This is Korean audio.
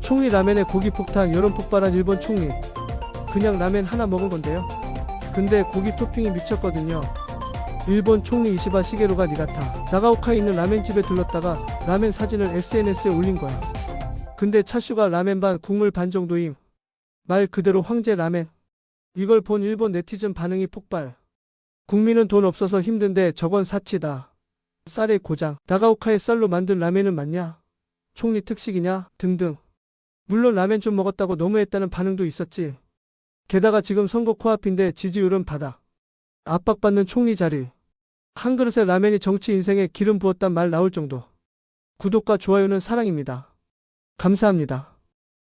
총리 라멘에 고기 폭탄 여론 폭발한 일본 총리. 그냥 라멘 하나 먹은 건데요. 근데 고기 토핑이 미쳤거든요. 일본 총리 이시바 시게루가 니가타 나가오카에 있는 라멘집에 들렀다가 라멘 사진을 SNS에 올린 거야. 근데 차슈가 라멘 반 국물 반 정도임. 말 그대로 황제 라멘. 이걸 본 일본 네티즌 반응이 폭발. 국민은 돈 없어서 힘든데 저건 사치다. 쌀의 고장. 나가오카의 쌀로 만든 라멘은 맞냐? 총리 특식이냐? 등등. 물론 라멘 좀 먹었다고 너무했다는 반응도 있었지. 게다가 지금 선거 코앞인데 지지율은 바닥. 압박받는 총리 자리. 한 그릇의 라멘이 정치 인생에 기름 부었단 말 나올 정도. 구독과 좋아요는 사랑입니다. 감사합니다.